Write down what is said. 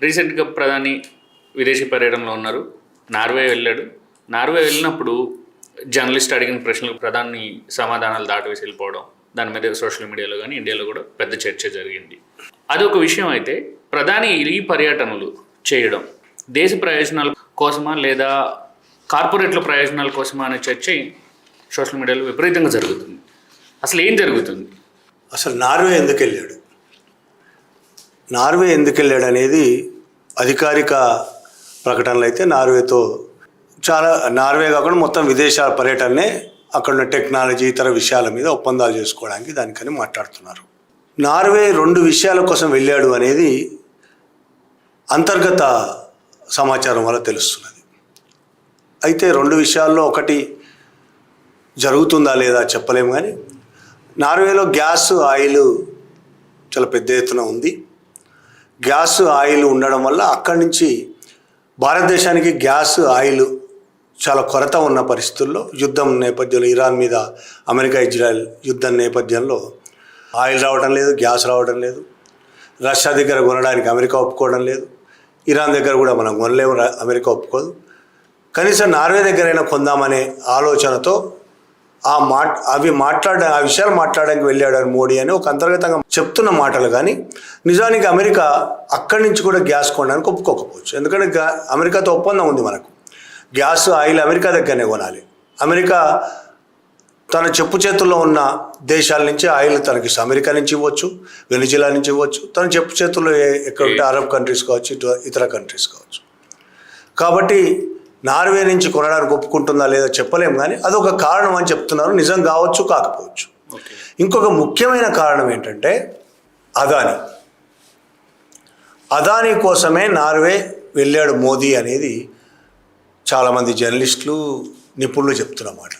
రీసెంట్గా ప్రధాని విదేశీ పర్యటనలో ఉన్నారు. నార్వే వెళ్ళాడు. నార్వే వెళ్ళినప్పుడు జర్నలిస్ట్ అడిగిన ప్రశ్నలకు ప్రధాని సమాధానాలు దాటివేసి వెళ్ళిపోవడం, దాని మీద సోషల్ మీడియాలో కానీ ఇండియాలో కూడా పెద్ద చర్చ జరిగింది. అదొక విషయం అయితే, ప్రధాని ఈ పర్యటనలు చేయడం దేశ ప్రయోజనాల కోసమా లేదా కార్పొరేట్ల ప్రయోజనాల కోసమా అనే చర్చ సోషల్ మీడియాలో విపరీతంగా జరుగుతుంది. అసలు ఏం జరుగుతుంది? అసలు నార్వే ఎందుకు వెళ్ళాడు అనేది అధికారిక ప్రకటనలు అయితే నార్వే కాకుండా మొత్తం విదేశాల పర్యటననే అక్కడ ఉన్న టెక్నాలజీ ఇతర విషయాల మీద ఒప్పందాలు చేసుకోవడానికి దానికని మాట్లాడుతున్నారు. నార్వే 2 విషయాల కోసం వెళ్ళాడు అనేది అంతర్గత సమాచారం వల్ల తెలుస్తున్నది. అయితే 2 విషయాల్లో ఒకటి జరుగుతుందా లేదా చెప్పలేము, కానీ నార్వేలో గ్యాస్ ఆయిల్ చాలా పెద్ద ఎత్తున ఉంది. గ్యాస్ ఆయిల్ ఉండడం వల్ల అక్కడి నుంచి భారతదేశానికి గ్యాస్ ఆయిల్ చాలా కొరత ఉన్న పరిస్థితుల్లో, యుద్ధం నేపథ్యంలో, ఇరాన్ మీద అమెరికా ఇజ్రాయెల్ యుద్ధం నేపథ్యంలో ఆయిల్ రావడం లేదు, గ్యాస్ రావడం లేదు. రష్యా దగ్గర కొనడానికి అమెరికా ఒప్పుకోవడం లేదు. ఇరాన్ దగ్గర కూడా మనం కొనలేము, అమెరికా ఒప్పుకోదు. కనీసం నార్వే దగ్గరైనా కొందామనే ఆలోచనతో ఆ విషయాలు మాట్లాడడానికి వెళ్ళాడు అని మోడీ అని ఒక అంతర్గతంగా చెప్తున్న మాటలు. కానీ నిజానికి అమెరికా అక్కడి నుంచి కూడా గ్యాస్ కొనడానికి ఒప్పుకోకపోవచ్చు. ఎందుకంటే అమెరికాతో ఒప్పందం ఉంది మనకు. గ్యాస్ ఆయిల్ అమెరికా దగ్గరనే కొనాలి. అమెరికా తన చెప్పు చేతుల్లో ఉన్న దేశాల నుంచి ఆయిల్ తనకి అమెరికా నుంచి ఇవ్వచ్చు, వెనిజులా నుంచి ఇవ్వచ్చు. తన చెప్పు చేతుల్లో ఎక్కడ ఉంటే అరబ్ కంట్రీస్ కావచ్చు, ఇతర కంట్రీస్ కావచ్చు. కాబట్టి నార్వే నుంచి కొనడానికి ఒప్పుకుంటుందా లేదా చెప్పలేము, కానీ అదొక కారణం అని చెప్తున్నారు. నిజం కావచ్చు, కాకపోవచ్చు. ఇంకొక ముఖ్యమైన కారణం ఏంటంటే అదానీ కోసమే నార్వే వెళ్ళాడు మోదీ అనేది చాలామంది జర్నలిస్టులు, నిపుణులు చెప్తున్నమాట.